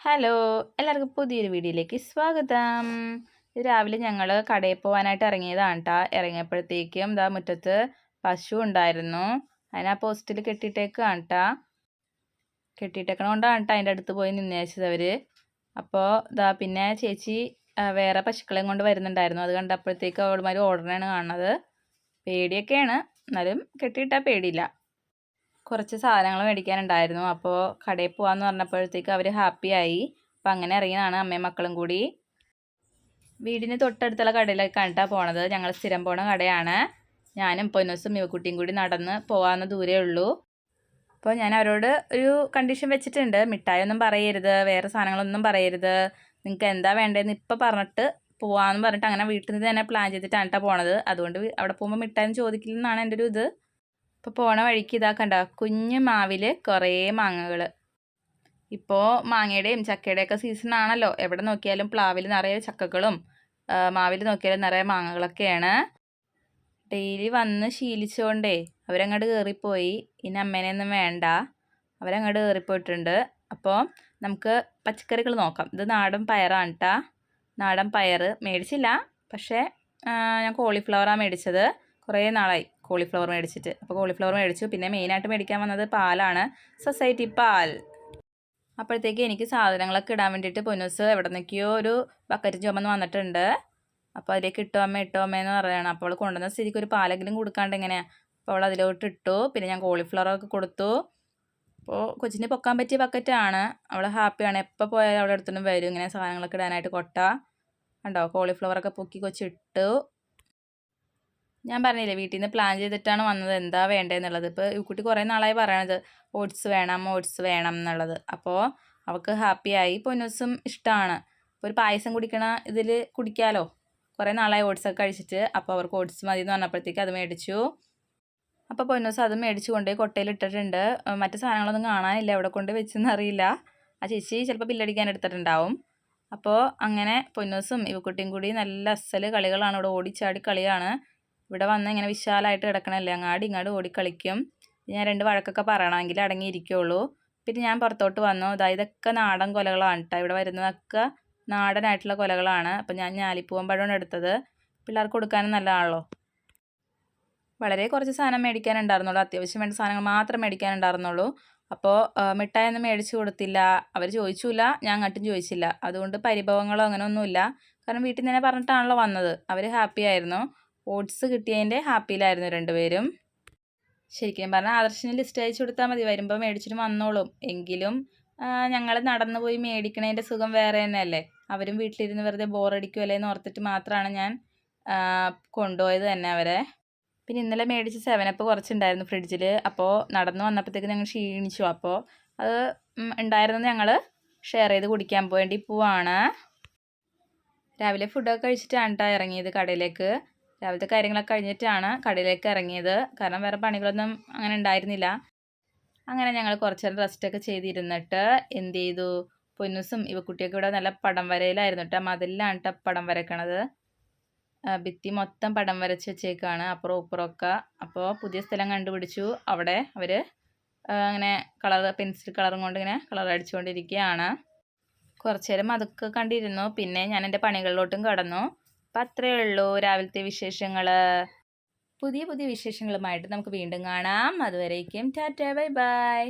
Hello, എല്ലാവർക്കും പുതിയൊരു വീഡിയോയിലേക്ക് സ്വാഗതം. രാവിലെ ഞങ്ങൾ കടയിൽ പോകാനായിട്ട് ഇറങ്ങിയതാണ് കേട്ടോ. ഇറങ്ങിയപ്പോഴത്തേക്കും മുറ്റത്ത് പശു ഉണ്ടായിരുന്നു. അതിനെ ആ പോസ്റ്റിൽ കെട്ടിയിട്ടേക്കാണ് കേട്ടോ. കെട്ടിയിട്ടേക്കണോണ്ടാണ് കേട്ടോ അതിൻ്റെ അടുത്ത് പോയി നിന്നേച്ചത് അവർ. അപ്പോൾ പിന്നെ ചേച്ചി വേറെ പശുക്കളെയും കൊണ്ട് വരുന്നുണ്ടായിരുന്നു. അത് കണ്ടപ്പോഴത്തേക്ക് അവളുമാർ ഓർഡറിനാണ് കാണുന്നത്. പേടിയൊക്കെയാണ്, എന്നാലും കെട്ടിയിട്ടാൽ പേടിയില്ല. കുറച്ച് സാധനങ്ങൾ മേടിക്കാനുണ്ടായിരുന്നു. അപ്പോൾ കടയിൽ പോകാമെന്ന് പറഞ്ഞപ്പോഴത്തേക്ക് അവർ ഹാപ്പിയായി. അപ്പോൾ അങ്ങനെ ഇറങ്ങിയതാണ് അമ്മയും മക്കളും കൂടി. വീടിന് തൊട്ടടുത്തുള്ള കടയിലേക്കാണ് കേട്ടോ പോണത്. ഞങ്ങൾ സ്ഥിരം പോണ കടയാണ്. ഞാനും പൊന്നൂസും യുവക്കുട്ടിയും കൂടി നടന്ന് പോകാവുന്ന ദൂരേ ഉള്ളൂ. അപ്പോൾ ഞാൻ അവരോട് ഒരു കണ്ടീഷൻ വെച്ചിട്ടുണ്ട്. മിഠായി ഒന്നും പറയരുത്, വേറെ സാധനങ്ങളൊന്നും പറയരുത്, നിങ്ങൾക്ക് എന്താ വേണ്ടതെന്ന് ഇപ്പോൾ പറഞ്ഞിട്ട് പോകാമെന്ന് പറഞ്ഞിട്ട് അങ്ങനെ വീട്ടിൽ നിന്ന് തന്നെ പ്ലാൻ ചെയ്തിട്ടാണ് കേട്ടോ പോണത്. അതുകൊണ്ട് അവിടെ പോകുമ്പോൾ മിഠായി ചോദിക്കില്ലെന്നാണ് എൻ്റെ ഒരു ഇത്. ഇപ്പോൾ പോണ വഴിക്ക് കണ്ട കുഞ്ഞ് മാവിൽ കുറേ മാങ്ങകൾ. ഇപ്പോൾ മാങ്ങയുടെയും ചക്കയുടെയൊക്കെ സീസൺ ആണല്ലോ. എവിടെ നോക്കിയാലും പ്ലാവിൽ നിറയെ ചക്കകളും മാവിൽ നോക്കിയാലും നിറയെ മാങ്ങകളൊക്കെയാണ്. ഡെയിലി വന്ന് ശീലിച്ചുകൊണ്ടേ അവരങ്ങോട്ട് കയറിപ്പോയി. ഇനി അമ്മേനെയൊന്നും വേണ്ട, അവരങ്ങോട്ട് കയറിപ്പോയിട്ടുണ്ട്. അപ്പോൾ നമുക്ക് പച്ചക്കറികൾ നോക്കാം. ഇത് നാടൻ പയറാണ് കേട്ടോ. നാടൻ പയർ മേടിച്ചില്ല, പക്ഷേ ഞാൻ കോളിഫ്ലവറാണ് മേടിച്ചത്. കുറേ നാളായി കോളിഫ്ലവർ മേടിച്ചിട്ട്. അപ്പോൾ കോളിഫ്ലവർ മേടിച്ചു. പിന്നെ മെയിനായിട്ട് മേടിക്കാൻ വന്നത് പാലാണ്, സൊസൈറ്റി പാൽ. അപ്പോഴത്തേക്ക് എനിക്ക് സാധനങ്ങളൊക്കെ ഇടാൻ വേണ്ടിയിട്ട് പൊന്നൂസ് എവിടെ നിൽക്കുകയോ ഒരു ബക്കറ്റ് ചുമന്ന് വന്നിട്ടുണ്ട്. അപ്പോൾ അതിലേക്ക് ഇട്ടോ അമ്മ എന്ന് പറയുകയാണ്. അപ്പോൾ അവൾ കൊണ്ടുവന്ന സ്ഥിതിക്ക് ഒരു പാലെങ്കിലും കൊടുക്കാണ്ട് എങ്ങനെയാണ്. അപ്പോൾ അവൾ അതിലോട്ട് ഇട്ടു. പിന്നെ ഞാൻ കോളിഫ്ലവറൊക്കെ കൊടുത്തു. അപ്പോൾ കൊച്ചിന് പൊക്കാൻ പറ്റിയ ബക്കറ്റാണ്. അവൾ ഹാപ്പിയാണ്. എപ്പോൾ പോയാലും അവളുടെ അടുത്തൊന്നും വരും ഇങ്ങനെ സാധനങ്ങളൊക്കെ ഇടാനായിട്ട്. കൊട്ട കണ്ടോ, കോളിഫ്ലവറൊക്കെ പൊക്കി കൊച്ചിട്ടു. ഞാൻ പറഞ്ഞില്ലേ വീട്ടിൽ നിന്ന് പ്ലാൻ ചെയ്തിട്ടാണ് വന്നത് എന്താ വേണ്ടതെന്നുള്ളത്. ഇപ്പോൾ ഈ കുട്ടി കുറേ നാളായി പറയണത് ഓട്സ് വേണം എന്നുള്ളത്. അപ്പോൾ അവൾക്ക് ഹാപ്പിയായി. പൊന്നൂസും ഇഷ്ടമാണ്. അപ്പോൾ ഒരു പായസം കുടിക്കണ ഇതിൽ കുടിക്കാമല്ലോ. കുറേ നാളായി ഓട്സൊക്കെ കഴിച്ചിട്ട്. അപ്പോൾ അവർക്ക് ഓട്സ് മതി എന്ന് പറഞ്ഞപ്പോഴത്തേക്ക് അത് മേടിച്ചു. അപ്പോൾ പൊന്നൂസ് അത് മേടിച്ചു കൊണ്ടുപോയി കൊട്ടയിൽ ഇട്ടിട്ടുണ്ട്. മറ്റു സാധനങ്ങളൊന്നും കാണാനില്ല, എവിടെ കൊണ്ട് വെച്ചെന്ന് അറിയില്ല. ആ ചേച്ചി ചിലപ്പോൾ ബില്ലടിക്കാൻ എടുത്തിട്ടുണ്ടാവും. അപ്പോൾ അങ്ങനെ പൊന്നൂസും ഇവക്കുട്ടിയും കൂടി നല്ല അസല് കളികളാണ്. ഇവിടെ ഓടിച്ചാടി കളിയാണ്. ഇവിടെ വന്ന് ഇങ്ങനെ വിശാലമായിട്ട് കിടക്കണല്ലേ, അങ്ങാടി ഇങ്ങോട്ട് ഓടിക്കളിക്കും. ഞാൻ 2 വഴക്കൊക്കെ പറയണമെങ്കിൽ അടങ്ങിയിരിക്കുള്ളൂ. പിന്നെ ഞാൻ പുറത്തോട്ട് വന്നു. ഇതൊക്കെ നാടൻ കൊലകളാണ് കേട്ടോ. ഇവിടെ വരുന്നതൊക്കെ നാടനായിട്ടുള്ള കൊലകളാണ്. അപ്പം ഞാൻ ഞാലിപ്പൂവൻ പഴമാണ് എടുത്തത്. പിള്ളേർക്ക് കൊടുക്കാനും നല്ലതാണല്ലോ. വളരെ കുറച്ച് സാധനം മേടിക്കാനുണ്ടായിരുന്നുള്ളൂ. അത്യാവശ്യം വേണ്ട സാധനങ്ങൾ മാത്രം മേടിക്കാനുണ്ടായിരുന്നുള്ളൂ. അപ്പോൾ മിഠായി ഒന്നും മേടിച്ചു കൊടുത്തില്ല. അവർ ചോദിച്ചില്ല, ഞാൻ അങ്ങോട്ടും ചോദിച്ചില്ല. അതുകൊണ്ട് പരിഭവങ്ങളോ അങ്ങനെയൊന്നുമില്ല. കാരണം വീട്ടിൽ നിന്ന് തന്നെ പറഞ്ഞിട്ടാണല്ലോ വന്നത്. അവർ ഹാപ്പി ആയിരുന്നു. ഓട്സ് കിട്ടിയതിൻ്റെ ഹാപ്പിയിലായിരുന്നു 2 പേരും. ശരിക്കും പറഞ്ഞാൽ ആദർശിന് ലിസ്റ്റ് അയച്ചു കൊടുത്താൽ മതി, വരുമ്പോൾ മേടിച്ചിട്ട് വന്നോളും. എങ്കിലും ഞങ്ങൾ നടന്നു പോയി മേടിക്കണതിൻ്റെ സുഖം വേറെ തന്നെയല്ലേ. അവരും വീട്ടിലിരുന്ന് വെറുതെ ബോറടിക്കുമല്ലേ എന്ന് ഓർത്തിട്ട് മാത്രമാണ് ഞാൻ കൊണ്ടുപോയത് തന്നെ അവരെ. പിന്നെ ഇന്നലെ മേടിച്ച 7up കുറച്ചുണ്ടായിരുന്നു ഫ്രിഡ്ജിൽ. അപ്പോൾ നടന്നു വന്നപ്പോഴത്തേക്ക് ഞങ്ങൾ ക്ഷീണിച്ചു. അപ്പോൾ അത് ഉണ്ടായിരുന്നത് ഞങ്ങൾ ഷെയർ ചെയ്ത് കുടിക്കാൻ വേണ്ടി പോവാണ്. രാവിലെ ഫുഡൊക്കെ കഴിച്ചിട്ടാണ് കേട്ടോ ഇറങ്ങിയത് കടയിലേക്ക്. രാവിലത്തെ കാര്യങ്ങളൊക്കെ കഴിഞ്ഞിട്ടാണ് കടയിലേക്ക് ഇറങ്ങിയത്. കാരണം വേറെ പണികളൊന്നും അങ്ങനെ ഉണ്ടായിരുന്നില്ല. അങ്ങനെ ഞങ്ങൾ കുറച്ച് നേരം റെസ്റ്റൊക്കെ ചെയ്തിരുന്നിട്ട് എന്ത് ചെയ്തു, പൊന്നൂസും ഇവക്കുട്ടിയൊക്കെ ഇവിടെ നല്ല പടം വരയിലായിരുന്നു കേട്ടോ. മതിലാണ് കേട്ടോ പടം വരയ്ക്കണത്. ഭിത്തി മൊത്തം പടം വരച്ച് വെച്ചേക്കാണ്, അപ്പുറം ഇപ്പുറമൊക്കെ. അപ്പോൾ പുതിയ സ്ഥലം കണ്ടുപിടിച്ചു. അവിടെ അവർ അങ്ങനെ പെൻസിൽ കളറും കൊണ്ട് ഇങ്ങനെ കളർ അടിച്ചുകൊണ്ടിരിക്കുകയാണ്. കുറച്ച് നേരം അതൊക്കെ കണ്ടിരുന്നു. പിന്നെ ഞാൻ എൻ്റെ പണികളിലോട്ടും കടന്നു. അപ്പം അത്രയേ ഉള്ളൂ രാവിലത്തെ വിശേഷങ്ങൾ. പുതിയ വിശേഷങ്ങളുമായിട്ട് നമുക്ക് വീണ്ടും കാണാം. അതുവരേക്കും ടാറ്റാ, ബൈ ബൈ.